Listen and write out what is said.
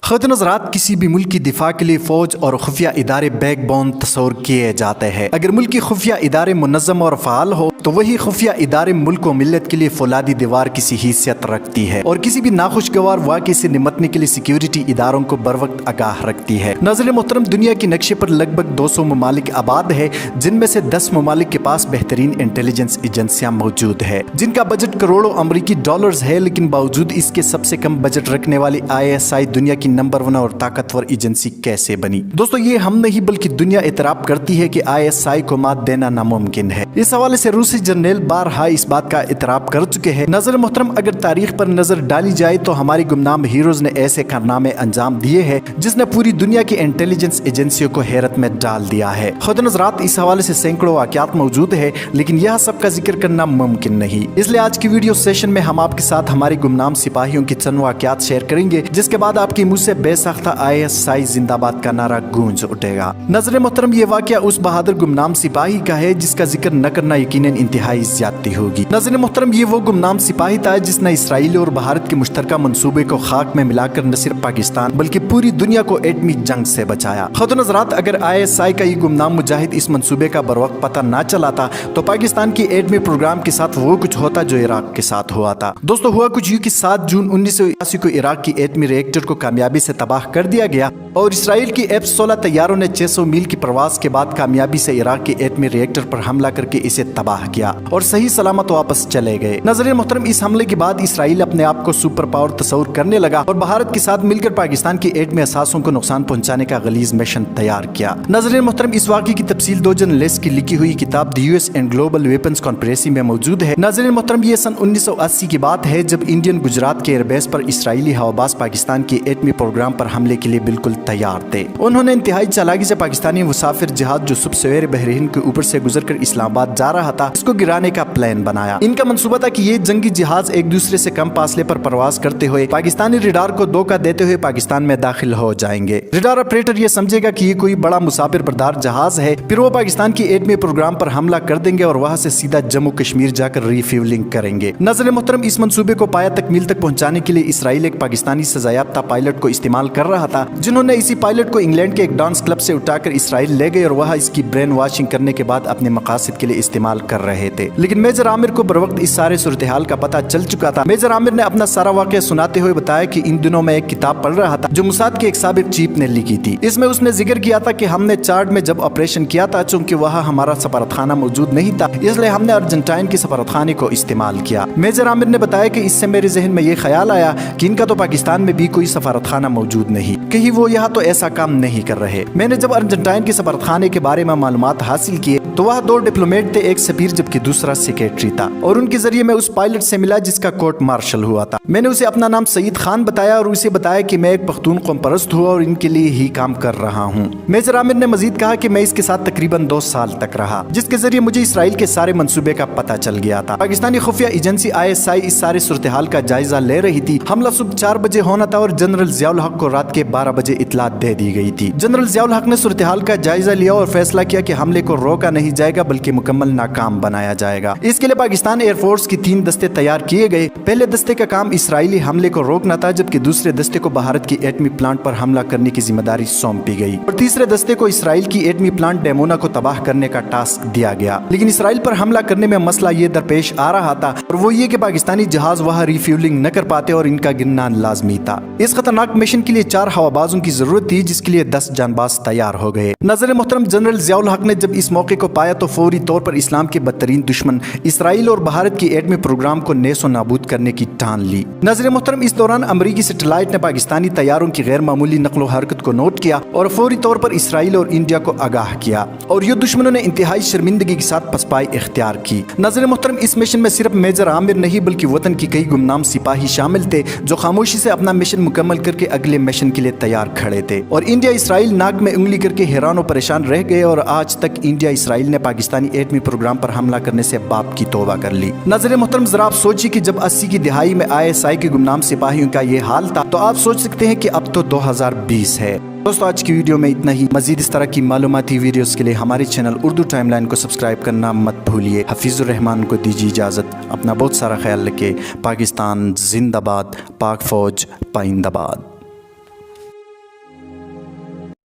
ख़ुद नज़रात किसी भी मुल्क की दिफा के लिए फ़ौज और खुफिया इदारे बैक बोन तस्वर किए जाते हैं। अगर मुल्क की खुफिया इदारे मुनज़्ज़म और फ़ाल हो तो वही खुफिया इदारे मुल्क व मिल्लत के लिए फौलादी दीवार किसी हैसियत रखती है और किसी भी नाखुशगवार वाक़े से निमटने के लिए सिक्योरिटी इदारों को बर वक्त आगाह रखती है। नाज़रीन मोहतरम, दुनिया के नक्शे पर लगभग 200 ममालिक आबाद है, जिनमें से 10 ममालिक के पास बेहतरीन इंटेलिजेंस एजेंसियां मौजूद है, जिनका बजट करोड़ों अमरीकी डॉलर्स है। लेकिन बावजूद इसके सबसे कम बजट रखने वाली ISI दुनिया की नंबर 1 और ताकतवर एजेंसी कैसे बनी? दोस्तों, ये हम नहीं बल्कि दुनिया इतराब करती है कि ISI को मात देना नामुमकिन है। इस हवाले से रूसी जनरल बारहा इस बात का इतराब कर चुके हैं। नजर मोहतरम, अगर तारीख पर नजर डाली जाए तो हमारी गुमनाम हीरोज ने ऐसे कारनामे अंजाम दिए हैं जिसने पूरी दुनिया की इंटेलिजेंस एजेंसियों को हैरत में डाल दिया है। खुद नजरात इस हवाले से सैकड़ों वाकयात मौजूद है, लेकिन यह सब का जिक्र करना मुमकिन नहीं। इसलिए आज की वीडियो सेशन में हम आपके साथ हमारे गुमनाम सिपाहियों की चंद वाकयात शेयर करेंगे, जिसके बाद आपके मुंह से बेसाख्ता ISI जिंदाबाद का नारा गूंज उठेगा। नजर मोहतरम, ये वाकया उस बहादुर गुमनाम सिपाही का है जिसका जिक्र न करना यकीनन इंतहाई ज्यादती होगी। नजर मोहतरम, ये वो गुमनाम सिपाही था जिसने इसराइल और भारत के मुश्तरका मंसूबे को खाक में मिलाकर न सिर्फ पाकिस्तान बल्कि पूरी दुनिया को एटमी जंग से बचाया। खुद नजरात, अगर ISI का ये गुमनाम मुजाहिद इस मंसूबे का बर वक्त पता न चलाता तो पाकिस्तान की एटमी प्रोग्राम के साथ वो कुछ होता जो इराक के साथ हुआ था। दोस्तों, हुआ कुछ यूं कि 7 जून 1981 को इराक की एटमी रिएक्टर को कामयाबी से तबाह कर दिया गया और इसराइल की F-16 तैयारों ने 600 मील की प्रवास के बाद कामयाबी से इराक के एटमी रिएक्टर पर हमला करके इसे तबाह किया और सही सलामत वापस चले गए। नजर मोहतरम, इस हमले के बाद इसराइल अपने आप को सुपर पावर तस्वर करने लगा और भारत के साथ मिलकर पाकिस्तान की एटमी असासों को नुकसान पहुंचाने का गलीज मिशन तैयार किया। नजर मोहतरम, इस वाक़े की तफसील 2 जर्नलिस्ट की लिखी हुई किताब the US and global weapons conspiracy में मौजूद है। नजर मोहतरम, ये सन 1980 की बात है जब इंडियन गुजरात के एयरबेस पर इसराइली हवाबाज पाकिस्तान के एटमी प्रोग्राम पर हमले के लिए बिल्कुल तैयार थे। उन्होंने इंतहाई चालाकी से पाकिस्तानी मुसाफिर जहाज जो सुबह सवेरे बहरीन के ऊपर से गुजरकर इस्लामाबाद जा रहा था, इसको गिराने का प्लान बनाया। इनका मंसूबा था कि ये जंगी जहाज एक दूसरे से कम फासले पर प्रवास करते हुए पाकिस्तानी रडार को धोखा देते हुए पाकिस्तान में दाखिल हो जाएंगे। रडार ऑपरेटर ये समझेगा कि ये कोई बड़ा मुसाफिर बरदार जहाज है, फिर वो पाकिस्तान की एटमी प्रोग्राम पर हमला कर देंगे और वहां से सीधा जम्मू कश्मीर जाकर रिफ्यूलिंग करेंगे। नजर मोहतरम, इस मंसूबे को पाया तकमील तक पहुंचाने के लिए इसराइल एक पाकिस्तानी सजायाफ्ता पायलट को इस्तेमाल कर रहा था, जिन्होंने इसी पायलट को इंग्लैंड के एक डांस क्लब से उठाकर इसराइल ले गए और वहां इसकी ब्रेन वॉशिंग करने के बाद अपने मकासद के लिए इस्तेमाल कर रहे थे। लेकिन मेजर आमिर को बर वक्त इस सारे सूरत हाल का पता चल चुका था। मेजर आमिर ने अपना सारा वाकया सुनाते हुए बताया कि इन दिनों में एक किताब पढ़ रहा था जो मुसाद के एक साबिक चीफ ने लिखी थी। इसमें उसने जिक्र किया था कि हमने चार्ड में जब ऑपरेशन किया था, चूंकि वहाँ हमारा सफारतखाना मौजूद नहीं था, इसलिए हमने अर्जेंटाइन के सफारतखाने को इस्तेमाल किया। मेजर आमिर ने बताया कि इससे मेरे जहन में ये ख्याल आया कि इनका तो पाकिस्तान में भी कोई सफारतखाना मौजूद नहीं, कहीं वो यहाँ तो ऐसा काम नहीं कर रहे। मैंने जब अर्जेंटाइन के सफारतखाने के बारे में मालूमात हासिल किए तो वहाँ 2 डिप्लोमेट थे, एक सफीर जबकि दूसरा सेक्रेटरी था, और उनके जरिए मैं उस पायलट से मिला जिसका कोर्ट मार्शल हुआ था। मैंने उसे अपना नाम सईद खान बताया और उसे बताया कि मैं एक पख्तून कौम परस्त हूँ और इनके लिए ही काम कर रहा हूँ। मेजर आमिर ने मजीद कहा कि मैं इसके साथ तकरीबन 2 साल तक रहा, जिसके जरिए मुझे इसराइल के सारे मंसूबे का पता चल गया था। पाकिस्तानी खुफिया एजेंसी ISI इस सारे सूरत हाल का जायजा ले रही थी। हमला सुबह 4 बजे होना था और जनरल जियाउल हक को रात के 12 बजे इतला दे दी गई थी। जनरल जियाउल हक ने सूरत हाल का जायजा लिया और फैसला किया कि हमले को रोका नहीं जाएगा बल्कि मुकम्मल नाकाम बनाया जाएगा। इसके लिए पाकिस्तान एयरफोर्स की 3 दस्ते तैयार किए गए। पहले दस्ते का काम इसराइली हमले को रोकना था, जबकि दूसरे दस्ते को भारत की एटमी प्लांट पर हमला करने की जिम्मेदारी सौंपी गई और तीसरे दस्ते को इसराइल की एटमी प्लांट डेमोना को तबाह करने का टास्क दिया गया। लेकिन इसराइल पर हमला करने में मसला ये दरपेश आ रहा था और वो ये कि पाकिस्तानी जहाज वहाँ रिफ्यूलिंग न कर पाते और इनका गिरना लाजमी था। इस खतरनाक मिशन के लिए 4 हवाबाजों की जरूरत थी, जिसके लिए 10 जानबाज तैयार हो गए। नजर मोहतरम, जनरल जियाउल हक ने जब इस मौके को पाया तो फौरी तौर पर इस्लाम के बदतरीन दुश्मन इसराइल और भारत की एटमी प्रोग्राम को नेसो नाबूद करने की ठान ली। नजर मोहतरम, इस दौरान अमरीकी सैटेलाइट ने पाकिस्तानी तैयारों की गैर मामूली नकलो हरकत को नोट किया और फौरी तौर पर इसराइल और इंडिया को आगाह किया और ये दुश्मनों ने इंतहाई शर्मिंदगी के साथ पसपाई इख्तियार की। नजर मोहतरम, इस मिशन में सिर्फ मेजर आमिर नहीं बल्कि वतन की कई गुमनाम सिपाही शामिल थे जो खामोशी से अपना मिशन मुकम्मल करके अगले मिशन के लिए तैयार खड़े थे और इंडिया इसराइल नाक में उंगली करके हैरान और परेशान रह गए और आज तक इंडिया इसराइल ने पाकिस्तानी एटमी प्रोग्राम पर हमला करने से बाप की तौबा कर ली। नजर मोहतरम, जरा आप सोचिए कि जब 80 की दिहाई में ISI के गुमनाम सिपाहियों का ये हाल था तो आप सोच सकते हैं कि अब तो 2020 है। दोस्तों, आज की वीडियो में इतना ही। मजीद इस तरह की मालूमाती वीडियोस के लिए हमारे चैनल उर्दू टाइमलाइन को सब्सक्राइब करना मत भूलिए। हफीजुर रहमान को दीजिए इजाज़त। अपना बहुत सारा ख्याल रखिए। पाकिस्तान जिंदाबाद, पाक फौज पाइंदाबाद।